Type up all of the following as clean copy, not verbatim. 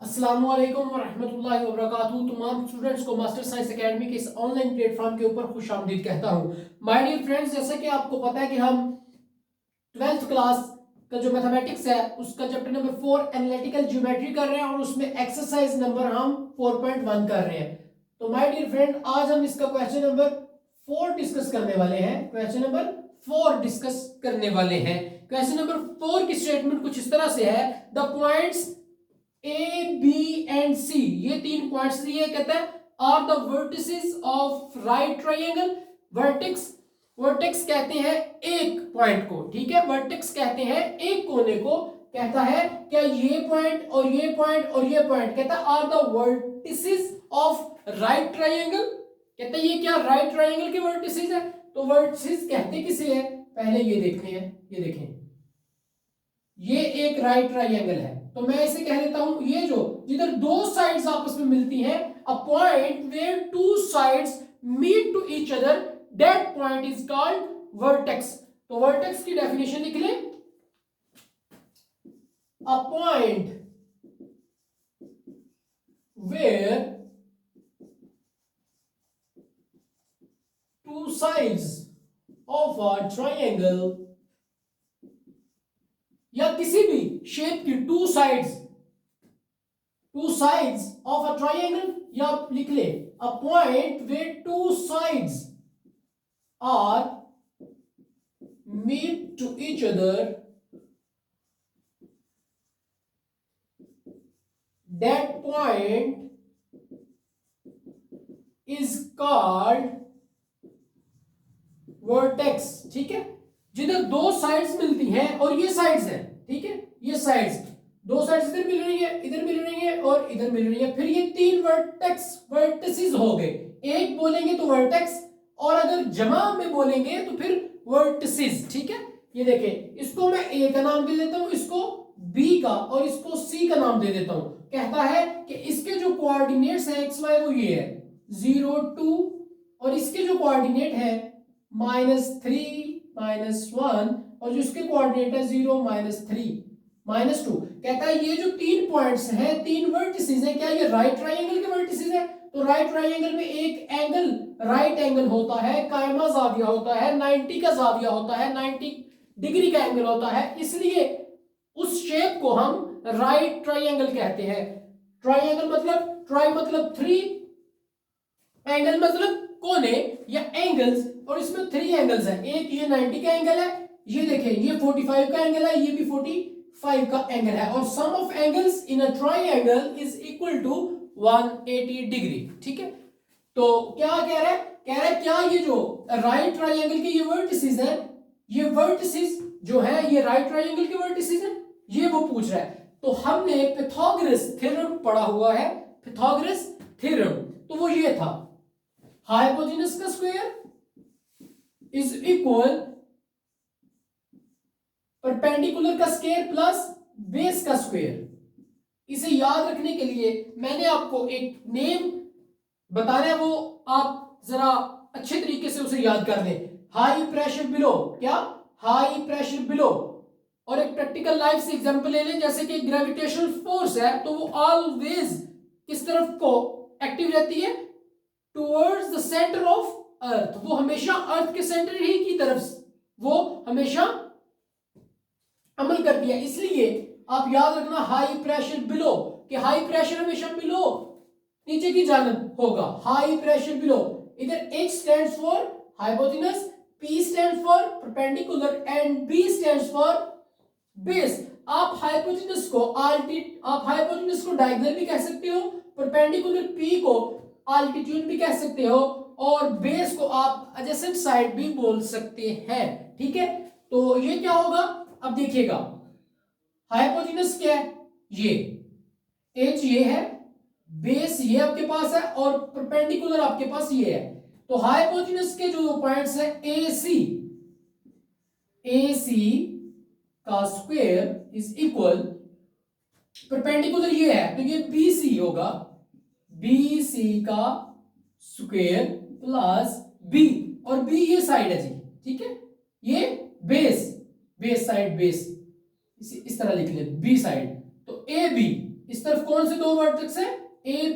अस्सलामुअलैकुम वरहमतुल्लाहि वबरकातुहू। तमाम स्टूडेंट्स को मास्टर साइंस एकेडमी के इस ऑनलाइन प्लेटफॉर्म के ऊपर खुश आमदीद कहता हूँ। माय डियर फ्रेंड्स, जैसा कि आपको पता है कि हम 12th क्लास का जो मैथमेटिक्स है उसका चैप्टर नंबर 4 एनालिटिकल ज्योमेट्री कर रहे हैं और उसमें एक्सरसाइज नंबर हम 4.1 कर रहे हैं। तो माय डियर फ्रेंड, आज हम इसका क्वेश्चन नंबर 4 डिस्कस करने वाले हैं। क्वेश्चन नंबर 4 डिस्कस करने वाले हैं। क्वेश्चन नंबर 4 की स्टेटमेंट कुछ इस तरह से है, the points A B and C, ये तीन पॉइंट्स दिए, कहता है are the vertices of right triangle. Vertex, vertex कहते हैं एक पॉइंट को, ठीक है, वर्टेक्स कहते हैं एक कोने को। कहता है क्या ये पॉइंट और ये पॉइंट और ये पॉइंट, कहता है are the vertices of right triangle. कहता है ये क्या राइट ट्रायंगल के वर्टिसेस है। तो वर्टिसेस कहते किसे हैं, पहले ये देखते हैं। ये देखें, ये एक राइट ट्रायंगल है, तो मैं इसे कह देता हूं ये जो जिधर दो साइड्स आपस में मिलती हैं, a point where two sides meet to each other, that point is called vertex. तो वर्टेक्स की डेफिनेशन लिख ले, a point where two sides of a triangle, या किसी भी शेप की two sides of a triangle, या लिख ले a point where two sides are meet to each other, that point is called vertex. ठीक है, जिधर दो साइड्स मिलती हैं और ये साइड्स हैं, ठीक है, ये साइड्स, दो साइड्स इधर मिल रही है, इधर मिल रही है और इधर मिल रही है, फिर ये तीन वर्टेक्सेस हो गए। एक बोलेंगे तो वर्टेक्स, और अगर जमा में बोलेंगे तो फिर वर्टिसेस। ठीक है, ये देखिए, इसको मैं ए का नाम दे देता हूं, इसको बी का, और इसको सी का नाम दे देता हूं। कहता है कि इसके जो कोऑर्डिनेट्स हैं एक्स वाई वो ये है 0 2, और इसके जो कोऑर्डिनेट है -3 -1, और जो इसके कोऑर्डिनेट है 0 -3 -2। कहता है ये जो तीन पॉइंट्स हैं, तीन वर्टिसेस हैं, क्या ये राइट ट्रायंगल के वर्टिसेस हैं। तो राइट ट्रायंगल में एक एंगल राइट एंगल होता है, कायमा जाविया होता है, 90 का जाविया होता है, 90 डिग्री का एंगल होता है, इसलिए उस शेप को हम राइट ट्रायंगल कहते हैं। ट्रायंगल मतलब ट्राई मतलब 3, एंगल मतलब कोने या एंगल्स, और इसमें 3 एंगल्स हैं। एक ये 90 का एंगल है, ये देखें ये 45 का एंगल है, ये भी 45 का एंगल है, और sum of angles in a triangle is equal to 180 degree. ठीक है, तो क्या कह रहा है, कह रहा है क्या ये जो राइट ट्रायंगल के ये वर्टिसेस हैं, ये वर्टिसेस जो है ये राइट ट्रायंगल के वर्टिसेस हैं, ये वो पूछ रहा है। तो हमने पिथागोरस थ्योरम पढ़ा हुआ है, पिथागोरस थ्योरम, तो वो ये था, हाइपोटेनस का स्क्वायर इज इक्वल परपेंडिकुलर का स्क्वायर प्लस बेस का स्क्वायर। इसे याद रखने के लिए मैंने आपको एक नेम बताना है, वो आप जरा अच्छे तरीके से उसे याद कर लें। हाई प्रेशर बिलो, क्या हाई प्रेशर बिलो, और एक प्रैक्टिकल लाइफ से एग्जांपल ले लें, जैसे कि ग्रेविटेशनल फोर्स है तो वो ऑलवेज किस तरफ को एक्टिव रहती है, towards the centre of earth, वो हमेशा अर्थ के सेंटर ही की तरफ वो हमेशा अमल करती है। इसलिए आप याद रखना हाई प्रेशर बिलो, कि हाई प्रेशर हमेशा बिलो नीचे की जानब होगा, हाई प्रेशर बिलो। इधर H stands for hypotenuse, P stands for perpendicular and B stands for base. आप हाइपोटेनस को डायगोनल भी कह सकते हो, परपेंडिकुलर P को अल्टीट्यूड भी कह सकते हो, और बेस को आप एडजेसेंट साइड भी बोल सकते हैं। ठीक है, तो ये क्या होगा, अब देखिएगा, हाइपोटेनस क्या है, ये H ये है, बेस ये आपके पास है, और परपेंडिकुलर आपके पास ये है। तो हाइपोटेनस के जो पॉइंट्स है AC का स्क्वायर इज इक्वल, परपेंडिकुलर ये है तो ये BC होगा, BC का स्क्वायर प्लस B, और B ये साइड है जी, ठीक है, ये बेस साइड, बेस इस तरह लिख ले, B साइड, तो AB इस तरफ कौन से दो वर्टेक्स है, ए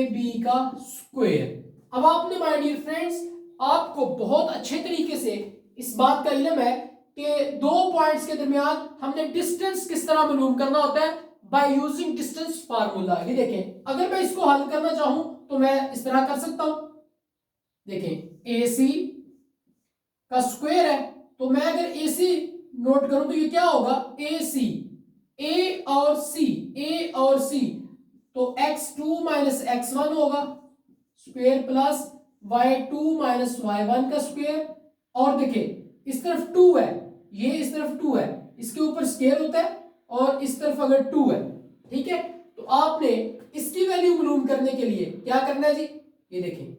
बी का स्क्वायर। अब आपने माय डियर फ्रेंड्स, आपको बहुत अच्छे तरीके से इस बात का इल्म है कि दो पॉइंट्स के दरमियान हमने डिस्टेंस किस तरह मालूम करना होता है, बाय यूजिंग डिस्टेंस फार्मूला। ये देखें, अगर मैं इसको हल करना चाहूं तो मैं इस तरह कर सकता हूं। देखें, ए सी का स्क्वायर है, तो मैं अगर ए सी नोट करूं तो ये क्या होगा, ए सी, ए और सी, तो x2 माइनस x1 होगा square plus y2 minus y1 का स्क्वायर। और देखिए इस तरफ 2 है, ये इस तरफ 2 है, इसके ऊपर स्क्वायर होता है, और इस तरफ अगर 2 है, ठीक है, तो आपने इसकी वैल्यू मालूम करने के लिए क्या करना है जी, ये देखें,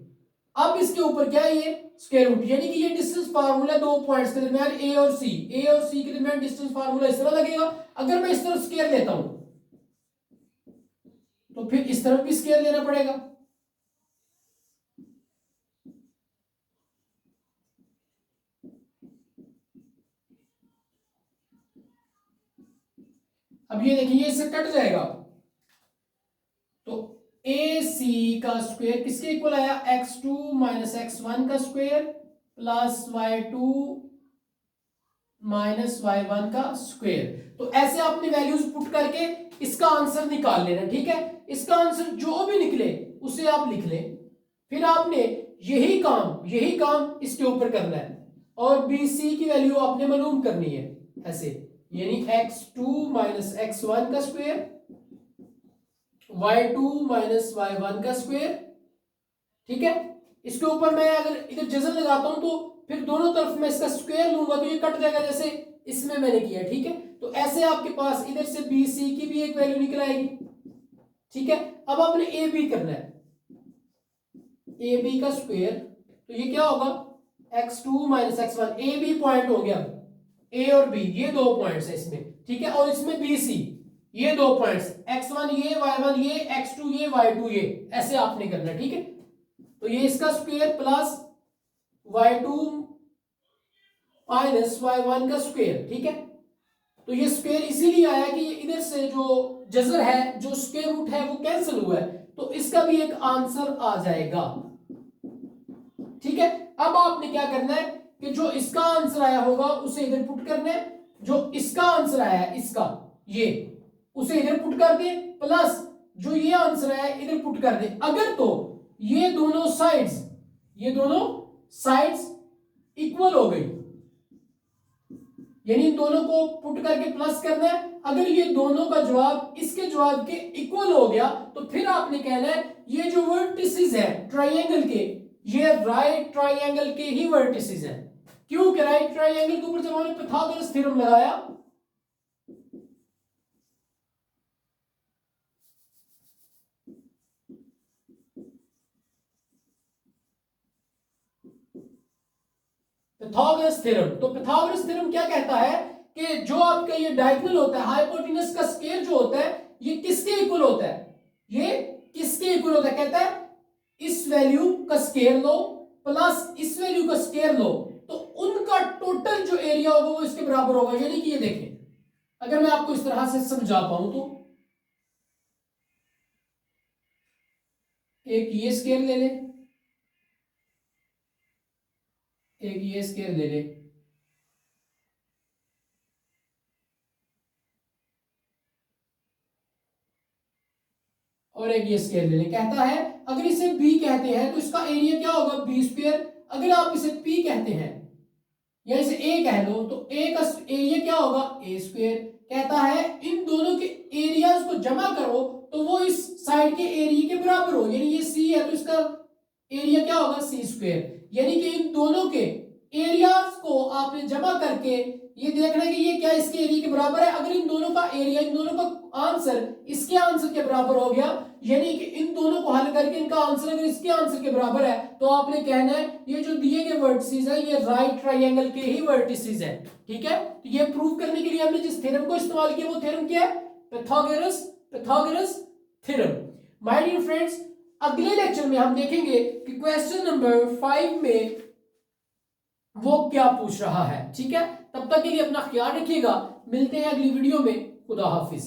अब इसके ऊपर क्या है, ये स्क्वायर रूट, यानी कि ये डिस्टेंस फार्मूला दो पॉइंट्स के दरमियान ए और सी के दरमियान डिस्टेंस फार्मूला इस तरह लगेगा। अगर मैं इस तरफ स्क्वायर लेता हूं तो फिर इस तरफ भी स्क्वायर लेना पड़ेगा। अब ये देखिए, ये इससे कट जाएगा, तो ए सी का स्क्वायर किसके इक्वल आया, x2 माइनस x1 का square plus y2 minus y1 का स्क्वायर। तो ऐसे आपने वैल्यूज पुट करके इसका आंसर निकाल लेना, ठीक है। इसका आंसर जो भी निकले उसे आप लिख लें, फिर आपने यही काम इसके ऊपर करना है, और बी सी की वैल्यू आपने मालूम करनी है ऐसे, यानी x2 माइनस x1 का स्क्वायर, y2 माइनस y1 का स्क्वायर, ठीक है। इसके ऊपर मैं अगर इधर जजर लगाता हूं तो फिर दोनों तरफ मैं इसका स्क्वायर लूंगा तो ये कट जाएगा, जैसे इसमें मैंने किया, ठीक है। तो ऐसे आपके पास इधर से बी सी की भी एक वैल्यू निकल आएगी, ठीक है। अब आपने ए बी करना है, ए बी का स्क्वायर, तो ये क्या होगा, x2 minus x1, A B point हो गया, ए और बी ये दो पॉइंट्स है इसमें, ठीक है, और इसमें बी सी ये दो पॉइंट्स, x1 ये, y1 ये, x2 ये, y2 ये, ऐसे आपने करना है, ठीक है। तो ये इसका square plus y2 minus y1 का स्क्वायर, ठीक है। तो ये स्क्वायर इसीलिए आया कि ये इधर से जो जजर है, जो स्क्वायर रूट है, वो कैंसिल हुआ है, तो इसका भी एक आंसर आ जाएगा, ठीक है। अब आपने क्या करना है कि जो इसका आंसर आया होगा उसे इधर पुट करना है, जो इसका आंसर आया है इसका, ये उसे इधर पुट कर दे, प्लस जो ये आंसर है इधर पुट कर दे। अगर तो ये दोनों साइड्स इक्वल हो गई, यानी इन दोनों को पुट करके प्लस करना है, अगर ये दोनों का जवाब इसके जवाब के इक्वल हो गया तो फिर आपने कहना है ये जो वर्टिसेस है ट्राइंगल के, ये राइट ट्राइंगल के ही वर्टिसेस हैं। क्योंकि राइट ट्राइंगल के ऊपर जब हमने पाइथागोरस थ्योरम लगाया, पाइथागोरस थ्योरम, तो पाइथागोरस थ्योरम क्या कहता है कि जो आपका ये डायगोनल होता है, हाइपोटेनस का स्क्वायर जो होता है, ये किसके इक्वल होता है, ये किसके इक्वल होता है, कहता है इस वैल्यू का स्क्वायर लो प्लस इस वैल्यू का स्क्वायर लो, तो उनका टोटल जो एरिया होगा वो इसके बराबर होगा। यानी कि ये देखें, अगर मैं आपको इस तरह से समझा पाऊं तो एक ये स्क्वायर ले ले, एक ये स्क्वायर ले ले, और एक ये स्क्वायर ले ले। कहता है अगर इसे b कहते हैं तो इसका एरिया क्या होगा, b स्क्वायर। अगर आप इसे p कहते हैं या इसे a कह लो तो a का एरिया क्या होगा, a स्क्वायर। कहता है इन दोनों के एरियाज को जमा करो तो वो इस साइड के एरिया के बराबर हो, यानी ये c है तो इसका एरिया क्या होगा, c स्क्वायर। यानी कि इन दोनों के एरियाज को आपने जमा करके ये देखना है कि ये क्या इसके एरिया के बराबर है। अगर इन दोनों का एरिया, इन दोनों का आंसर इसके आंसर के बराबर हो गया, यानी कि इन दोनों को हल करके इनका आंसर अगर इसके आंसर के बराबर है, तो आपने कहना है ये जो दिए गए वर्टिसेस है ये राइट ट्रायंगल के ही वर्टिसेस है, ठीक है। तो ये प्रूव करने के लिए हमने जिस थ्योरम को इस्तेमाल किया वो थ्योरम क्या है, Pythagoras theorem. My dear friends, अगले लेक्चर में हम देखेंगे कि क्वेश्चन नंबर 5 में वो क्या पूछ रहा है, ठीक है। तब तक के लिए अपना ख्याल रखिएगा, मिलते हैं अगली वीडियो में। खुदा हाफिज।